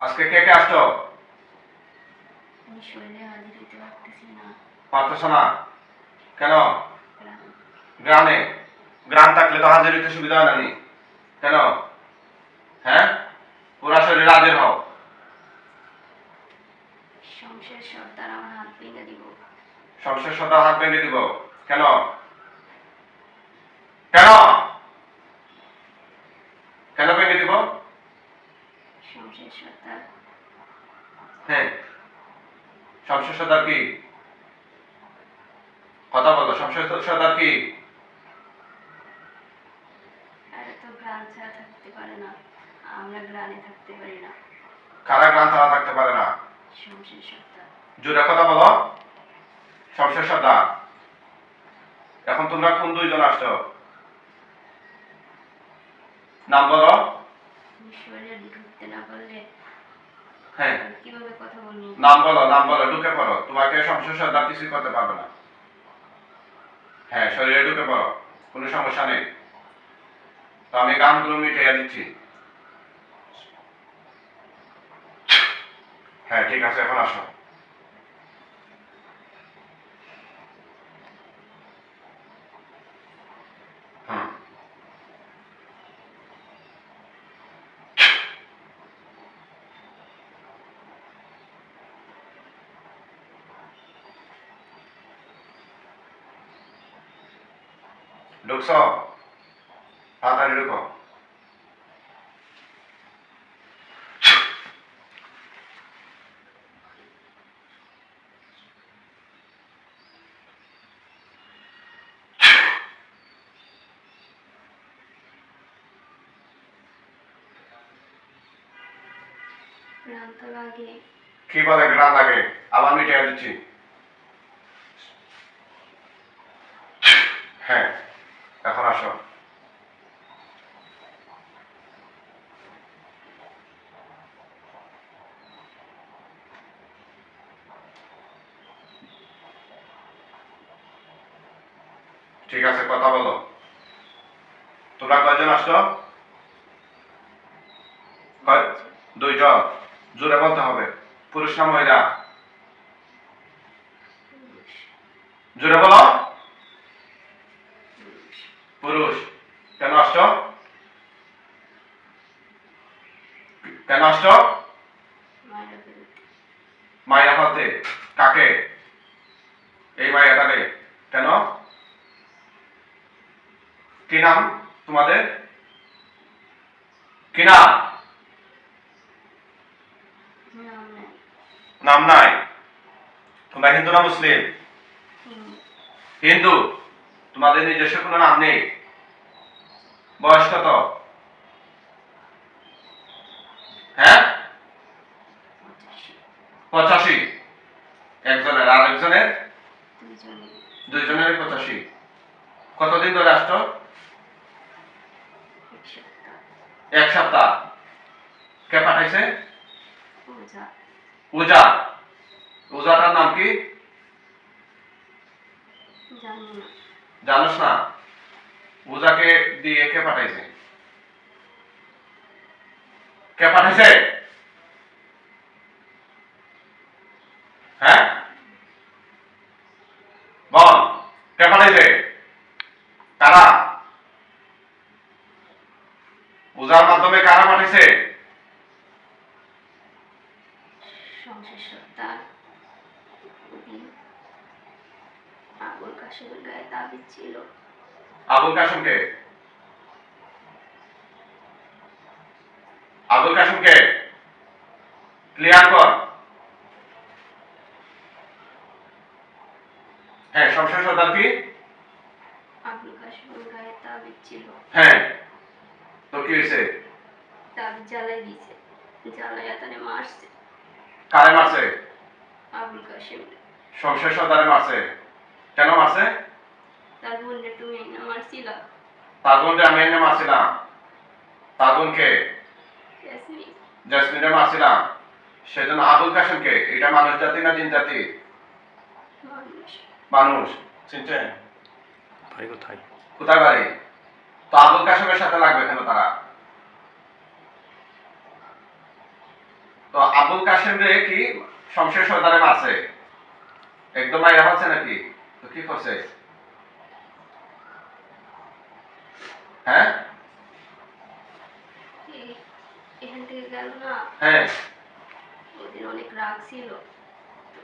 আজকে কে কে আসছো? আমি শরীরে হাজির হতে পারতেছি না। পারতেছো না কেন? গ্রামে গ্রাম থাকলে তো হাজির হইতে সুবিধা হয় না নি? কেন? হ্যাঁ, পুরা শরীরে হাজির হও। সংসার সর্দার আমার হাত ভেঙে দিব। সংসার সদা হাত ভেঙে দিব? কেন? কেন? কেন ভেঙে দিব? সংসার সর্দার হ্যাঁ, সংসার সদার কি? কথা বলো, সংসার সদার কি? এরা তো গ্রাম ছাড়া থাকতে পারে না, আমরা গ্রামে থাকতে পারি না। কারা গ্রাম ছাড়া থাকতে পারে না? সংসার সর্দার। জোরে কথা বলো। সংসার সদা। এখন তোমরা কোন দুইজন আসছো? নাম বলো। আমি শরীরে ঢুকতে না পারলে হ্যাঁ, কিভাবে কথা বলবো? নাম বলো, নাম বলো, ঢুকে পড়ো। তোমাকে সংসার সদা কিছুই করতে পারবে না। হ্যাঁ, শরীরে ঢুকে পড়ো, কোনো সমস্যা নেই। তো আমি গানগুলো মিটাইয়া দিচ্ছি। হ্যাঁ, ঠিক আছে, এখন আসো। হুম, ঢুকছো? তাড়াতাড়ি ঢুকো। গ্রাম তো লাগে। কি বলে গ্রাম লাগে? আবার মিটাইয়া দিচ্ছি। হ্যাঁ, এখন আসো। ঠিক আছে, কথা বলো। তোমরা কয়জন আসছো? দুইজন। জোরে বলতে হবে। পুরুষ না মহিলা? জোরে বলো। পুরুষ। কেন আসছো? কেন আসছো? মায়েরা বেরোতে। মায়েরা ফেলতে? কাকে? এই মায়েরাটারে? কেন? কি নাম তোমাদের? কি নাম? নাম নাই। নাম নাই? তোমরা হিন্দু না মুসলিম? হিন্দু। তোমাদের নিজস্ব কোনো নাম নেই? বয়স কত? হ্যাঁ, 85। একজনের, আর একজনের? দুইজনের 85। কতদিন ধরে আসছো? এক সপ্তাহ। কে পাঠাইছে? পূজা। পূজাটার নাম কি? জানোস না? পূজাকে দিয়ে কে পাঠাইছে? কে পাঠাইছে? হ্যাঁ, বল। কে পাঠাইছে? কারা? পূজার মাধ্যমে কারা পাঠাইছে? সংসার সর্দার আবুল কাশেমের গায়ে তাবিজ ছিল। আবুল কাসেমকে? আবুল কাসেমকে ক্লিয়ার কর। হ্যাঁ, সংসার সর্দার কি? আবুল কাশেমের গায়ে তাবিজ ছিল। হ্যাঁ, তো কি হয়েছে? তাবিজ জ্বালাই দিয়েছে, জ্বালাইয়া তারে মারছে। কারে মারছে? আবুল কাশেম। সংসার সর্দারে মারছে? কেন মারছে? তার বোনরে তুমি না মারছিলা। তার বোনকে আমি এনে মারছিলাম? তার বোনকে? জেসমিন। জেসমিনে মারছিলাম। সেজন্য আবুল কাসেমকে? এটা মানুষ জাতি না জিন জাতি? মানুষ। মানুষ। চিনছেন? বাড়ি কোথায়? কোথায় বাড়ি? তো আবুল কাসেমের সাথে লাগবে কেন তারা? তো আবুল কাশেম রে কি শমশের সর্দারে মারছে, একদম মাইরা হচ্ছে নাকি? তো কি করছে? হ্যাঁ এখান থেকে গেল না, হ্যাঁ ওদের অনেক রাগ ছিল। তো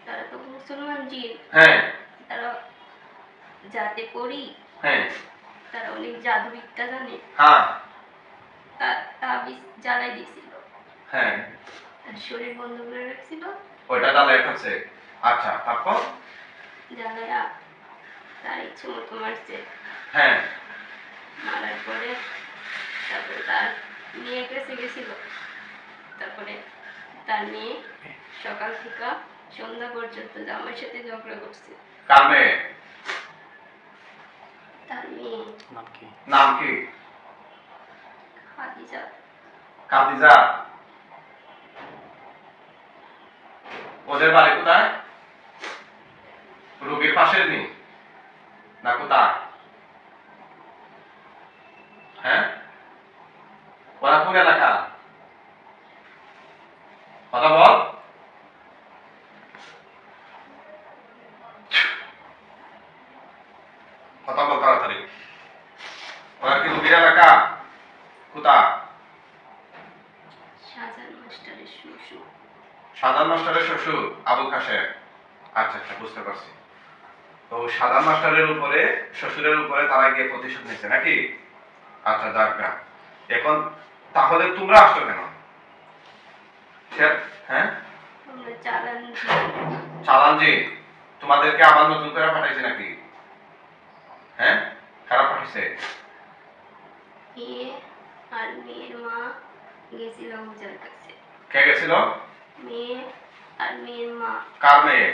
তারা তো মুসলমান জিন, হ্যাঁ তারা যাতে করি, হ্যাঁ তারা অনেক জাদুবিদ্যা জানে। হ্যাঁ তাবিজ জ্বালাই দিয়েছিল, হ্যাঁ তার শরীর বন্ধ করে রাখছিল। ওইটা জ্বালায় ফেলছে। আচ্ছা, তারপর? জ্বালায়া তার ইচ্ছে মতো মারছে। হ্যাঁ মারার পরে তারপরে তার মেয়ে কাছে গেছিল। তারপরে তার মেয়ে সকাল থেকে সন্ধ্যা পর্যন্ত জামাইয়ের সাথে ঝগড়া করছে। কার মেয়ে? তার মেয়ে নাম কি? নাম কি? খাদিজা। কাদিজা। ওদের বাড়ি কোথায়? রোগীর পাশের নি না কোথায়? হ্যাঁ, ওরা কোন এলাকা? কথা বল। কথা বল তাড়াতাড়ি। ওরা কি রোগীর এলাকা? কোথায়? শাহজাহান মাস্টারের শ্বশুর। সাধারণ মাস্টারের শ্বশুর আবুল কাশেম। আচ্ছা আচ্ছা, বুঝতে পারছি। তো সাধারণ মাস্টারের উপরে, শ্বশুরের উপরে তারা গিয়ে প্রতিশোধ নিচ্ছে নাকি? আচ্ছা, যাক গা। এখন তাহলে তোমরা আসছো কেন? হ্যাঁ, আমরা চালান চালান জি তোমাদেরকে আবার নতুন করে পাঠাইছে নাকি? হ্যাঁ, খারাপ পাঠাইছে। মেয়ে আর মেয়ের মা গেছিল পূজার কাছে। কে গেছিল? মেয়ে আর মেয়ের মা। কার মেয়ে?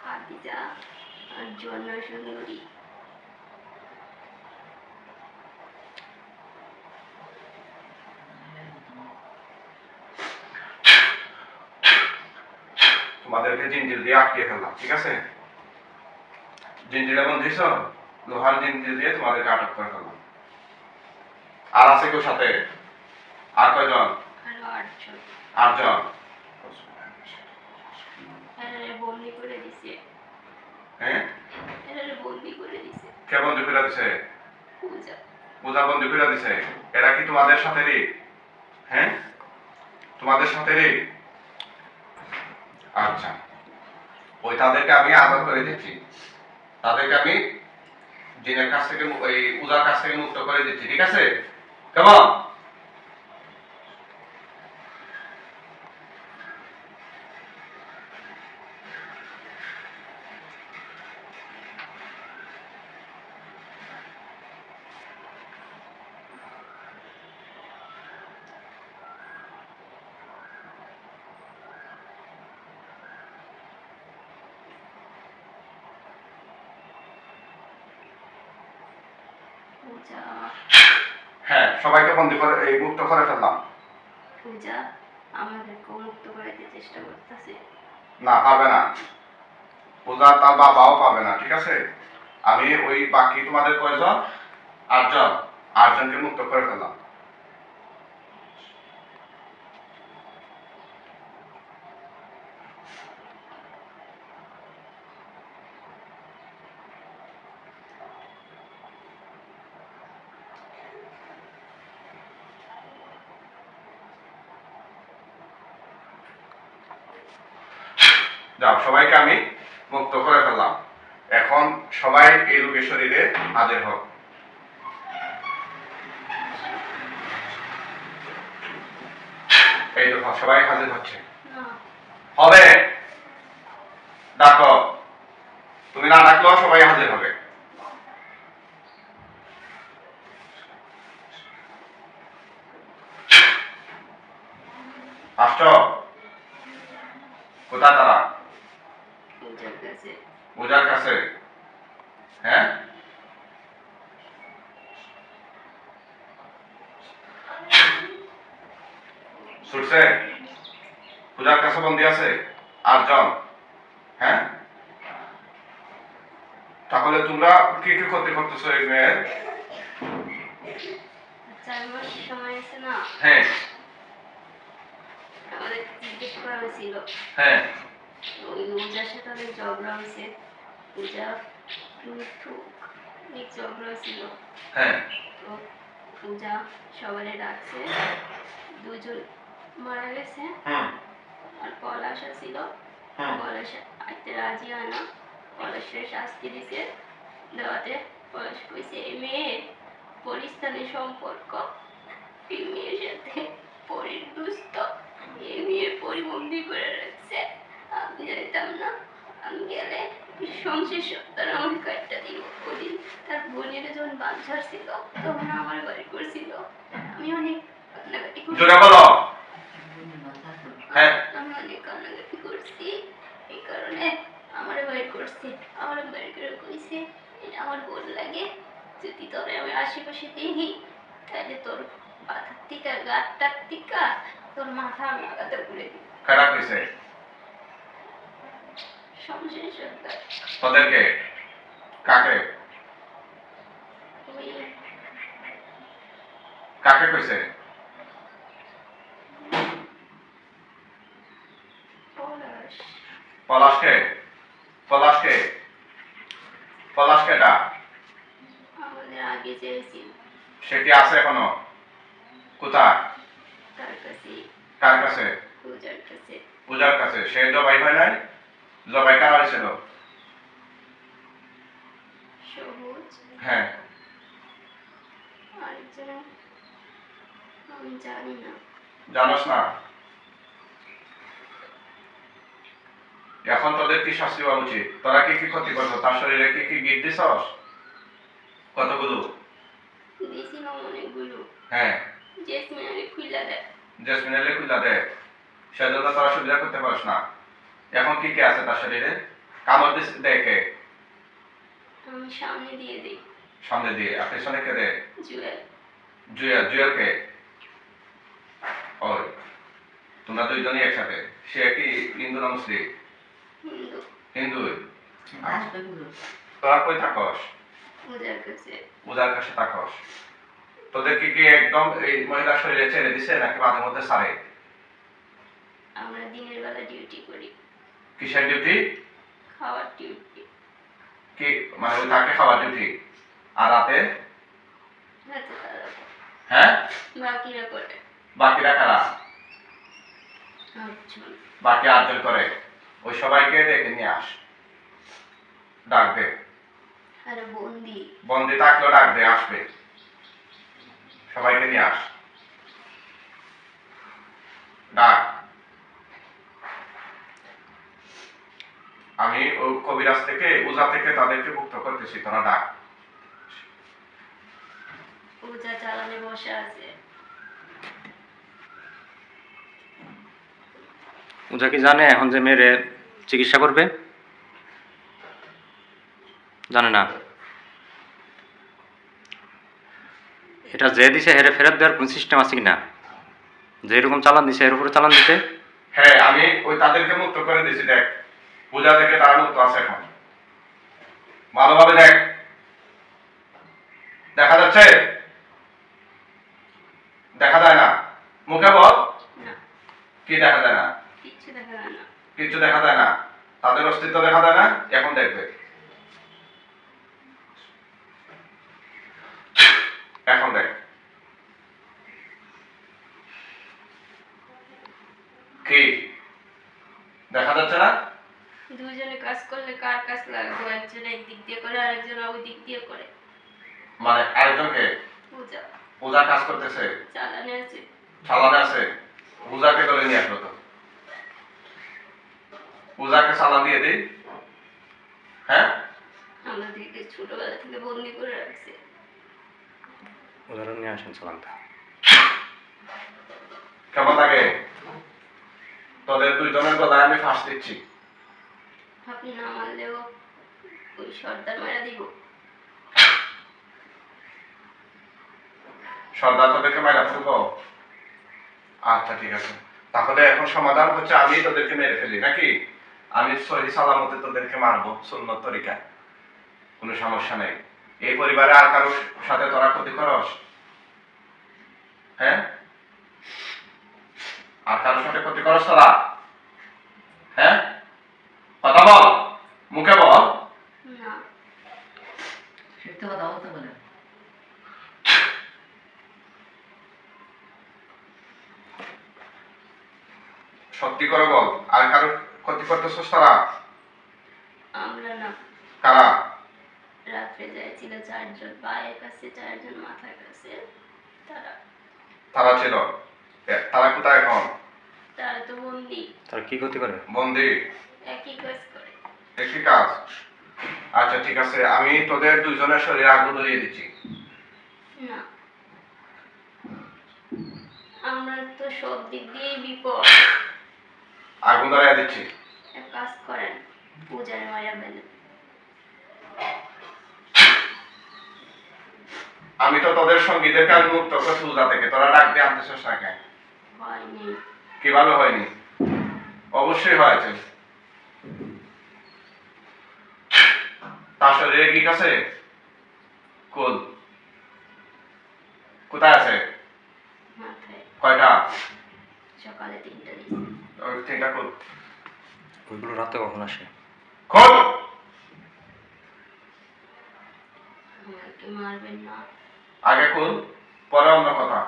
খাদিজা আর জন্য সুন্দরী। তোমাদেরকে জিঞ্জির দিয়ে আটকে ফেললাম, ঠিক আছে? জিঞ্জিরে বন্ধিস, লোহার জিঞ্জির দিয়ে তোমাদেরকে আটক করে ফেললাম। আর আছে কেউ সাথে? আর কয়জন? আরো 8 জন। 8 জন। এরা বন্দি করে দিছে। হ্যাঁ, এরা বন্দি করে দিছে। কে বন্দি করে দিছে? পূজা। পূজা বন্দি করে দিছে। এরা কি তোমাদের সাথে রে? হ্যাঁ, তোমাদের সাথে রে? আচ্ছা, ওই তাদেরকে আমি আজাদ করে দিচ্ছি। তাদেরকে আমি জিনের কাছ থেকে, ওই পূজার কাছ থেকে মুক্ত করে দিচ্ছি, ঠিক আছে? কেমন? পূজা। হ্যাঁ, সবাইকে বন্দি করে, এই মুক্ত করে ফেললাম। পূজা আমাদেরকে মুক্ত করাইতে চেষ্টা করতেছে। না, পারবে না। পূজা তার বাবাও পাবে না, ঠিক আছে? আমি ওই বাকি তোমাদের কয়জন? 8 জন। 8 জনকে মুক্ত করে ফেললাম। যাও, সবাইকে আমি মুক্ত করে ফেললাম। এখন সবাই এই রোগীর শরীরে হাজির হোক। এই দেখো, সবাই হাজির হচ্ছে। না, হবে, ডাকো। তুমি না ডাকলেও সবাই হাজির হবে। আসছো? কোথায় তারা? পূজার কাছে। পূজার কাছে। হ্যাঁ, ছুটছে? পূজার কাছে বন্দি আছে 8 জন। হ্যাঁ, তাহলে তোমরা কি কি ক্ষতি করতেছো এই মেয়ের? 4 মাস সময় আছে না, হ্যাঁ আমাদের জিজ্ঞেস করা হয়েছিল। হ্যাঁ ওই পূজার সাথে অনেক ঝগড়া হয়েছে। পূজা মিঠু অনেক ঝগড়া হয়েছিল। হ্যাঁ তো পূজা সবারে ডাকছে, 2জন মারা গেছে। হুম আর পলাশ ছিল, হুম পলাশ আইতে রাজি হয় না। পলাশের শাস্তি দিছে, দেওয়াতে পলাশ কইছে এই মেয়ের পরিস্থানের সম্পর্ক, এই মেয়ের সাথে পরির দুস্থ, এই মেয়ের পরিবন্দি করে রাখছে। আমি জানতাম না, আমি গেলে সংসার সত্তর আমাকে কাটটা দিল। ওদিন তার বোনের যখন বাচ্চা ছিল তখন আমার বাড়ি করছিল। আমি অনেক কান্নাকাটি করছি। জোরে বলো। হ্যাঁ আমি অনেক কান্নাকাটি করছি, এই কারণে আমার বাইর করছে। আমার বাইর করে কইছে এটা আমার বোন লাগে, যদি তোরে আমি আশেপাশে দেখি তাহলে তোর মাথার টিকা গাঁটটার টিকা তোর মাথা আমি আগাতে করে দিই। খারাপ হয়েছে সংসার সরকার তোদেরকে? কাকে ওই কাকে কইছে? পলাশ পলাশকে? পলাশকে? পলাশকে ডাক। আমাদের আগে চেয়েছিল, সে কি আছে এখনো? কোথায়? তার কাছে, কার কাছে? পূজার কাছে। পূজার কাছে। সে জবাই হয় নাই? জবাই কারা হয়েছিল? সবুজ হ্যাঁ আরেকজন আমি জানি না। জানোস না? এখন তোদের কি শাস্তি হওয়া উচিত? তোরা কি কি ক্ষতি করছো? তার শরীরে কি কি গিট দিছস? কতগুলো? দিয়েছিলাম অনেকগুলো, হ্যাঁ জেসমিনারে খুইলা দেয়। জেসমিনেলে খুলে দে, সেজন্য তোরা সুবিধা করতে পারিস না। এখন কি কি আছে তার শরীরে? কামড় দিস দেখে আমি সামনে দিয়ে দিই সামনে দিয়ে, আর পেছনে কে দে? জুয়েল। জুয়েল। জুয়েলকে? ওই তোমরা দুইজনই একসাথে। সে কি হিন্দু না মুসলিম? হিন্দু। হিন্দু। তোরা কই থাকস? পূজার কাছে। পূজার কাছে থাকস। তোদের কি কি একদম এই মহিলার শরীরে ছেড়ে দিছে নাকি মাঝে মধ্যে ছাড়ে? আমরা দিনের বেলা ডিউটি করি, কিসের ডিউটি? খাওয়ার ডিউটি। কি মানে ওই তাকে খাওয়ার ডিউটি? আর রাতে? রাতে তারা হ্যাঁ বাকিরা করে। বাকিরা কারা? 8জন। বাকি 8জন করে। ওই সবাইকে ডেকে নিয়ে আস, ডাক দে। আর বন্দি বন্দি থাকলেও ডাক দে, আসবে। সবাইকে নিয়ে আস, ডাক। আমি ওই কবিরাজ থেকে উজা থেকে তাদেরকে মুক্ত করতেছি, তোরা ডাক। পূজা চালানে বসে আছে। পূজা কি জানে এখন যে মেয়েরে চিকিৎসা করবে? জানে না। এটা যে দিছে হেরে ফেরত দেওয়ার কোন সিস্টেম আছে কিনা? যে এরকম চালান দিছে এর উপরে চালান দিতে? হ্যাঁ আমি ওই তাদেরকে মুক্ত করে দিছি, দেখ পূজা থেকে তারা মুক্ত আছে এখন। ভালোভাবে দেখ, দেখা যাচ্ছে? দেখা যায় না? মুখে বল। না, কি দেখা যায় না? কিচ্ছু দেখা যায় না। কিছু দেখা যায় না? তাদের অস্তিত্ব দেখা যায় না? এখন দেখবে, এখন দেখ। কি দেখা যাচ্ছে না? দুজনে কাজ করলে কার কাজ লাগবে? একজন একদিক দিয়ে করে, আরেকজন ওই দিক দিয়ে করে। মানে আরেকজনকে? পূজা পূজা কাজ করতেছে, চালানে আছে। চালানে আছে। পূজাকে ধরে নিয়ে আসলো তো, পূজাকে চালান দিয়ে দিই। হ্যাঁ আমাদেরকে ছোটবেলা থেকে বন্দি করে রাখছে। উদাহরণ নিয়ে আসেন চালানটা। কেমন লাগে? তোদের দুইজনের গলায় আমি ফাঁস দিচ্ছি। আপনি না মানলেও ওই সর্দার মারা দিব। সর্দার তোদেরকে মেরে ফেলবো? আচ্ছা ঠিক আছে, তাহলে এখন সমাধান হচ্ছে আমি তোদেরকে মেরে ফেলি নাকি? আমি সহি সালামতে তোদেরকে মারবো সুন্নত তরিকায়, কোনো সমস্যা নেই। এই পরিবারে আর কারোর সাথে তোরা ক্ষতি করস? হ্যাঁ, আর কারোর সাথে ক্ষতি করছ তোরা? হ্যাঁ, কথা বল, মুখে বল। না। সত্যি কথা বলতে বলেন। সত্যি করে বল, আর কারোর ক্ষতি করতেছস তোরা? আমরা না। কারা? রাত্রে যাইছিল 4 জন, পায়ের কাছে 4 জন, মাথার কাছে। তারা তারা ছিল। তারা কোথায় এখন? তারা তো বন্দি। তারা কি ক্ষতি করে? বন্দি। একই কাজ করে। একই কাজ। আচ্ছা ঠিক আছে, আমি তোদের দুজনের শরীরে আগুন ধরিয়ে দিচ্ছি। না, আমরা তো সব দিক দিয়েই বিপদ। আগুন ধরিয়ে দিচ্ছি। এক কাজ করেন, পূজারে মায়া বেলেন। আমি তো তোদের সঙ্গীদেরকে আমি মুক্ত করছি পূজা থেকে, তোরা ডাক দিয়ে আনতেছস না কেন? হয়নি। কিভাবে হয়নি? অবশ্যই হয়েছে। তার শরীরে গিট আছে? কুল কোথায় আছে? মাথায় কয়টা? সকালে 3টা দিছে। ওই তিনটা কুল। ওইগুলো রাতে কখন আসে? খোল। আমাকে মারবেন না। আগে কুল, পরে অন্য কথা।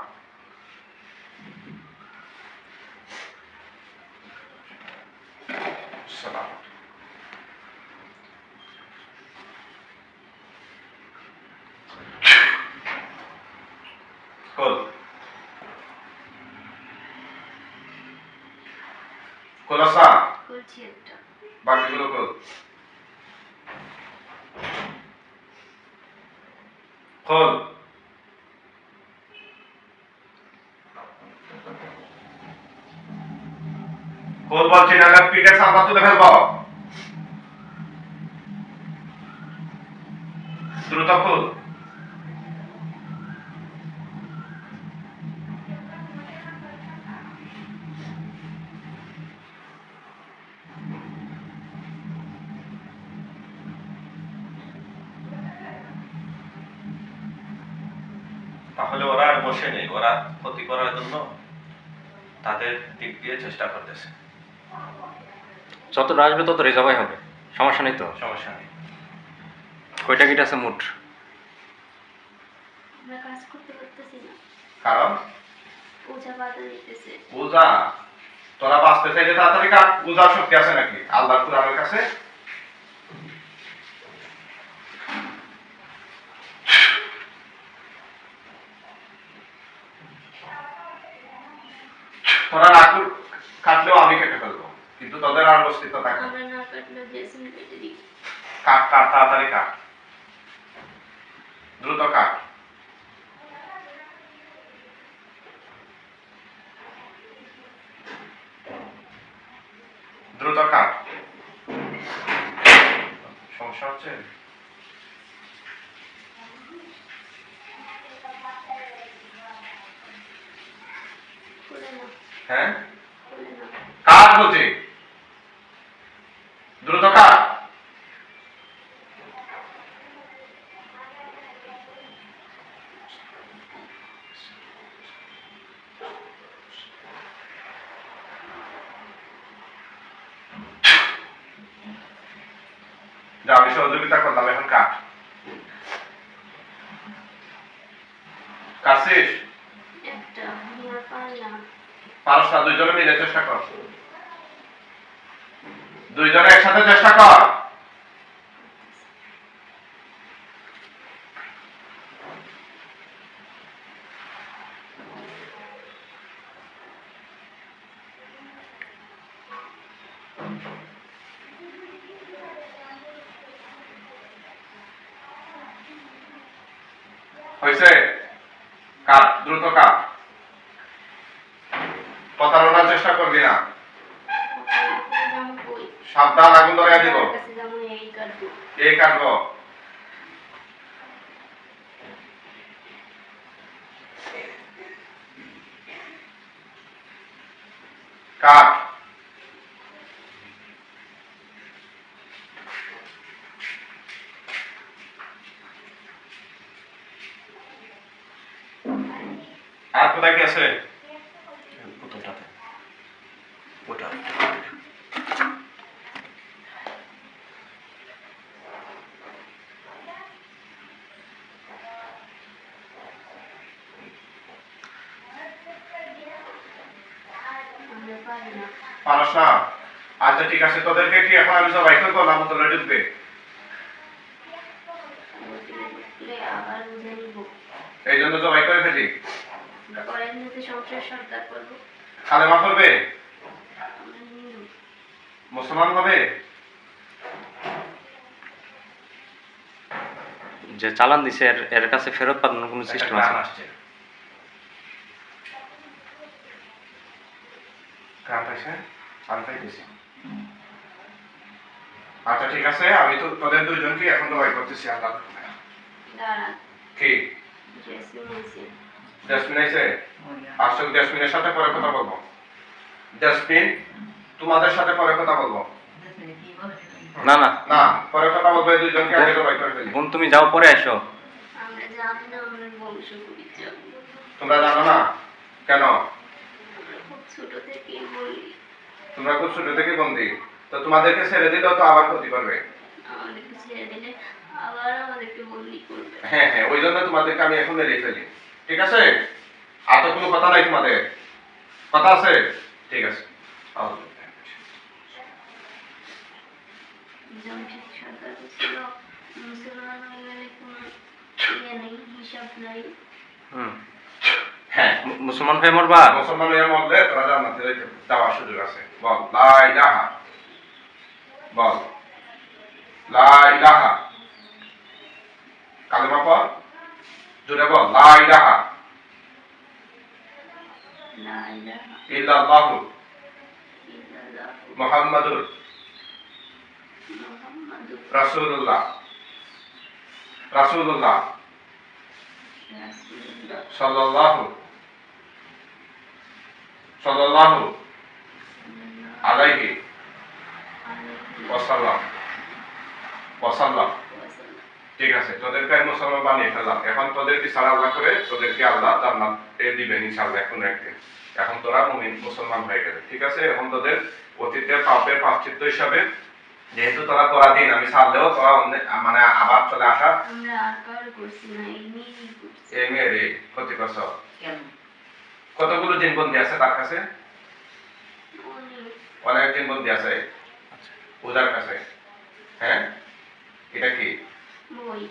সালাম। কুল। কুল আসা? করছি একটা। বাকিগুলো কুল। খোল। খোল বলছি, নাহলে পিঠের সামনে তুলে ফেলবো। দ্রুত খোল। তাহলে ওরা আর বসে নেই, ওরা ক্ষতি করার জন্য তাদের দিক দিয়ে চেষ্টা করতেছে। যতটা আসবে তত রেজাবাই হবে, সমস্যা নেই তো। সমস্যা নেই। কয়টা গিট আছে মোট? আমরা কাজ করতে পারতেছি না। কারণ পূজা বাধা দিতেছে। পূজা, তোরা বাঁচতে চাইলে তাড়াতাড়ি কাজ। পূজার শক্তি আছে নাকি আল্লাহ কুরআনের কাছে? তোরা লাকুর কাটলেও আমি কেটে ফেলবো, কিন্তু তোদের আর অস্তিত্ব থাকবে। আমরা না কাটলে জেসিন কেটে দিই। কাট কাট, তাড়াতাড়ি কাট, দ্রুত কাট। দ্রুত কাট। সমস্যা হচ্ছে? খুলে না। হ্যাঁ, খুলে না। কাট বলছি, দ্রুত কাট। যা, আমি সহযোগিতা করলাম, এখন কাট। কাটছিস? একটা আমরা পারলাম। পারস না? দুইজনে মিলে চেষ্টা কর, দুইজনে একসাথে চেষ্টা কর। হয়েছে? কাট, দ্রুত কাট। প্রতারণার চেষ্টা করবি না। যেমন কই। সাবধান, আগুন ধরে দিব। আমার কাছে যেমন এই কাটবো। এই কাটবো। কাট। আর কোথায় কি আছে বোতলটাতে ওটা আমরা পারি না। পারস না? আচ্ছা ঠিক আছে, তোদেরকে কি এখন আমি সবাই করবো না বোতলে ঢুকবে? বোতলে ঢুকলে আবার বুঝে নিব। এই জন্য সবাই করে ফেলি। পরে এমনিতে সংসার সর্দার করবো। কালেমা করবে? আমরা হিন্দু। মুসলমান হবে? যে চালান দিছে এর কাছে ফেরত পাঠানোর কোনো সিস্টেম আছে? গান আসছে। গান পাইছে? গান পাইতেছি। আচ্ছা ঠিক আছে, আমি তো তোদের দুইজনকে এখন তো বাই করতেছি। আল্লাহ দাঁড়ান, কি ড্রেস নিয়েছি। ডাস্টবিন আছে? ওই না। আসলে ডাস্টবিনের সাথে পরে কথা বলবো। ডাস্টবিন তোমাদের সাথে পরে কথা বলবো। দেখবেন কি বলে সেটা। না না না, পরে কথা বলবো। এই দুইজনকে আগে তো বাই করে ফেলি। বোন, তুমি যাও, পরে এসো। আমরা জানি না আমরা বংশ পরিচয়। তোমরা জানো না কেন? আমরা খুব ছোট থেকেই বলি। তোমরা খুব ছোট থেকে বন্দি, তো তোমাদেরকে ছেড়ে দিলেও তো আবার ক্ষতি করবে। আমাদেরকে ছেড়ে দিলে আবার আমাদেরকে বন্দি করবে। হ্যাঁ হ্যাঁ, ওই জন্য তোমাদেরকে আমি এখন মেরে ফেলি। ঠিক আছে? আর তো কোনো কথা নাই তোমাদের? কথা আছে? ঠিক আছে। জমশেদ সরকার ছিল মুসলমান হয়ে গেলে কোনো ইয়ে নেই, হিসাব নাই। হুম, হ্যাঁ, মুসলমান হয়ে মরবা? মুসলমান হয়ে মরলে তোরা জান্নাতে যাওয়ার সুযোগ আছে। বল লা ইলাহা, বল লা ইলাহা, কালেমা পড়, জোরে বল লা ইলাহা লা ইলাহা ইল্লাল্লাহু ইল্লাল্লাহু মুহাম্মাদুর মুহাম্মাদুর রাসূলুল্লাহ, রাসূলুল্লাহ রাসূলুল্লাহ সাল্লাল্লাহু সাল্লাল্লাহু আলাইহি ওয়াসাল্লাম ওয়াসাল্লাম। ঠিক আছে, তোদেরকে আমি মুসলমান বানিয়ে ফেললাম। এখন তোদের বিচার আল্লাহ করে তোদেরকে আল্লাহ জান্নাত দিবেন ইনশাআল্লাহ এখন একদিন। এখন তোরা মুমিন মুসলমান হয়ে গেলে। ঠিক আছে? এখন তোদের অতীতের পাপের প্রায়শ্চিত্ত হিসাবে যেহেতু তোরা দিন আমি ছাড়লেও তোরা মানে আবার চলে আসা আমরা আর কারো করছি না, এই মেয়েরই করছি। এই মেয়ের এই ক্ষতি করছ। কেন? কতগুলো দিন বন্দি আছে তার কাছে? অনেক। অনেক দিন বন্দি আছে ওদের কাছে। হ্যাঁ, এটা কি? বই।